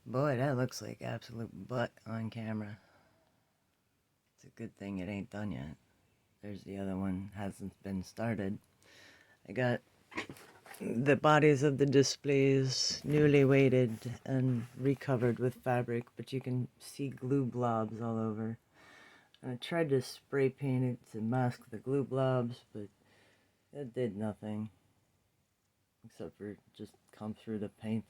Boy, that looks like absolute butt on camera. It's a good thing it ain't done yet. There's the other one, hasn't been started. I got the bodies of the displays newly weighted and recovered with fabric, but you can see glue blobs all over. And I tried to spray paint it to mask the glue blobs, but it did nothing except for just come through the paint.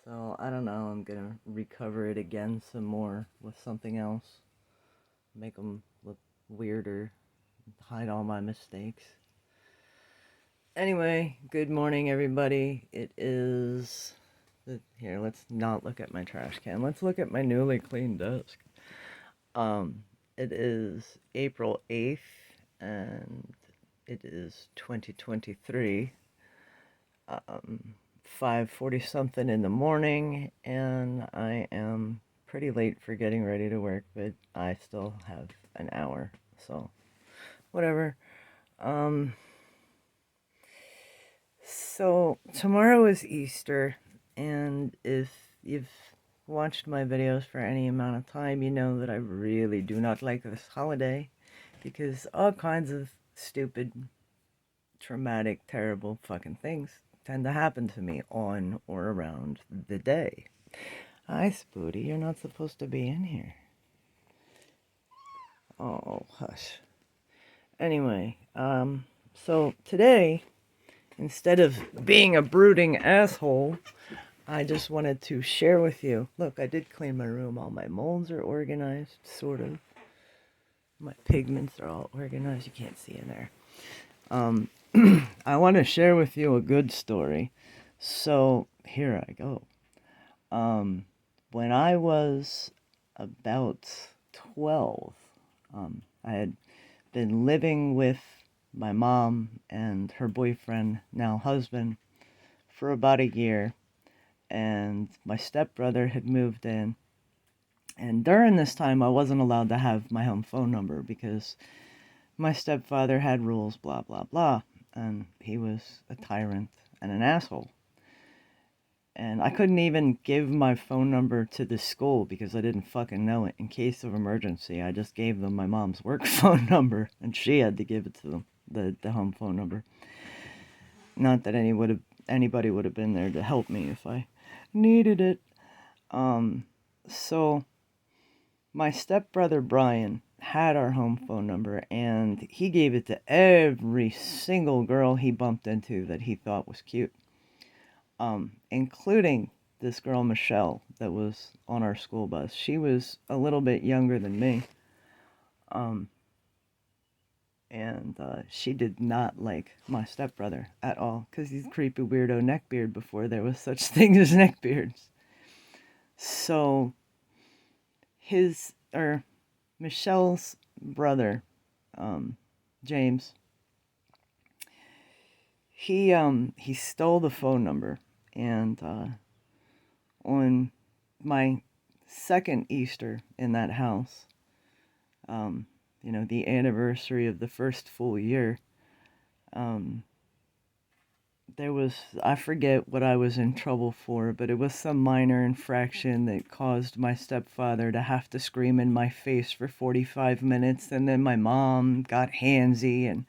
So I don't know, I'm gonna recover it again some more with something else. Make them look weirder, hide all my mistakes. Anyway, good morning, everybody. It is. Here, let's not look at my trash can. Let's look at my newly cleaned desk. It is April 8th, and it is 2023. 5:40 something in the morning, and I am pretty late for getting ready to work, but I still have an hour, so whatever. Um, so tomorrow is Easter, and if you've watched my videos for any amount of time, you know that I really do not like this holiday because all kinds of stupid, traumatic, terrible fucking things tend to happen to me on or around the day. Hi, Spooty, you're not supposed to be in here. Oh, hush. Anyway, so today, instead of being a brooding asshole, I just wanted to share with you. Look, I did clean my room. All my molds are organized, sort of. My pigments are all organized. You can't see in there. I want to share with you a good story. So here I go. When I was about 12, I had been living with my mom and her boyfriend, now husband, for about a year, and my stepbrother had moved in. And during this time, I wasn't allowed to have my home phone number because my stepfather had rules, blah, blah, blah. And he was a tyrant and an asshole. And I couldn't even give my phone number to the school because I didn't fucking know it. In case of emergency, I just gave them my mom's work phone number, and she had to give it to them, the home phone number. Not that anybody would have been there to help me if I needed it. So my stepbrother Brian had our home phone number, and he gave it to every single girl he bumped into that he thought was cute, including this girl Michelle that was on our school bus. She was a little bit younger than me, and she did not like my stepbrother at all because he's creepy weirdo neckbeard before there was such things as neckbeards. So Michelle's brother, James, he stole the phone number, and on my second Easter in that house, the anniversary of the first full year, there was, I forget what I was in trouble for, but it was some minor infraction that caused my stepfather to have to scream in my face for 45 minutes, and then my mom got handsy, and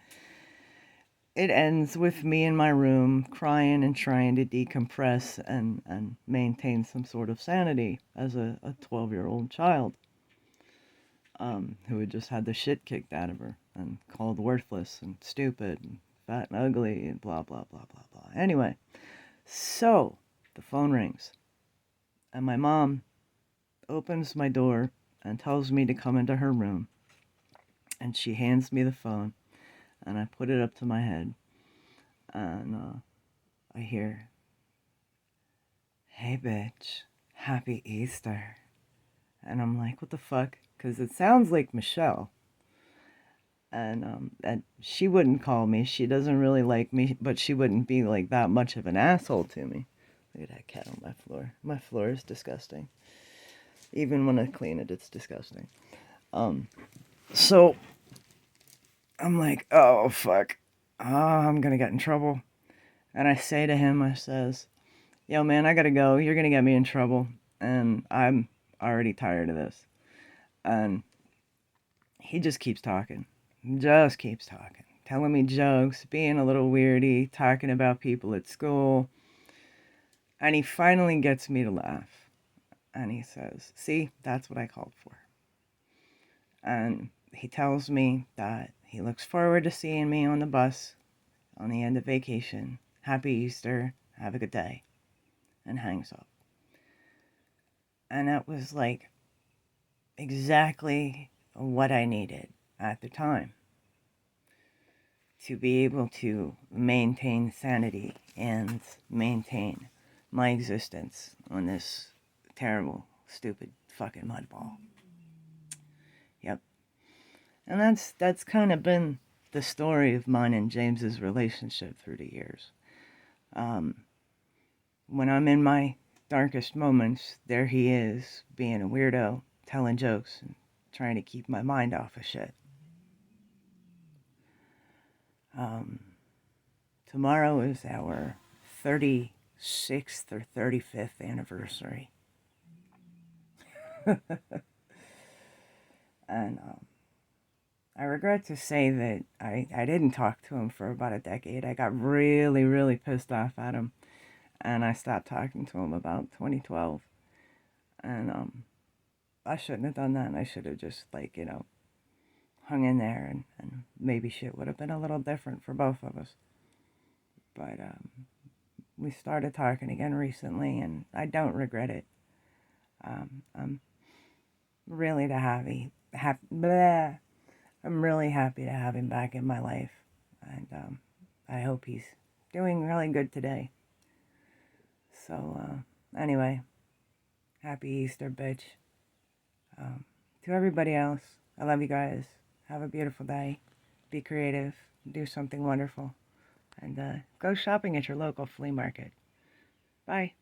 it ends with me in my room crying and trying to decompress and maintain some sort of sanity as a 12-year-old child, who had just had the shit kicked out of her and called worthless and stupid and fat and ugly and blah, blah, blah, blah, blah. Anyway, so the phone rings, and my mom opens my door and tells me to come into her room, and she hands me the phone, and I put it up to my head, and I hear, "Hey, bitch, happy Easter." And I'm like, what the fuck? Because it sounds like Michelle. And she wouldn't call me. She doesn't really like me, but she wouldn't be like that much of an asshole to me. Look at that cat on my floor. My floor is disgusting. Even when I clean it, it's disgusting. So I'm like, oh fuck. I'm gonna get in trouble. And I say to him, I says, yo, man, I gotta go. You're gonna get me in trouble. And I'm already tired of this. And he just keeps talking. Just keeps talking. Telling me jokes, being a little weirdy, talking about people at school. And he finally gets me to laugh. And he says, see, that's what I called for. And he tells me that he looks forward to seeing me on the bus on the end of vacation. Happy Easter. Have a good day. And hangs up. And that was like exactly what I needed at the time to be able to maintain sanity and maintain my existence on this terrible, stupid fucking mudball. Yep. And that's kind of been the story of mine and James's relationship through the years. When I'm in my darkest moments, there he is, being a weirdo, telling jokes, and trying to keep my mind off of shit. Tomorrow is our 36th or 35th anniversary. And I regret to say that I didn't talk to him for about a decade. I got really, really pissed off at him. And I stopped talking to him about 2012. And I shouldn't have done that. And I should have just, like, hung in there. And maybe shit would have been a little different for both of us. But we started talking again recently. And I don't regret it. I'm really I'm really happy to have him back in my life. And I hope he's doing really good today. So, anyway, happy Easter, bitch. To everybody else, I love you guys. Have a beautiful day. Be creative. Do something wonderful. And go shopping at your local flea market. Bye.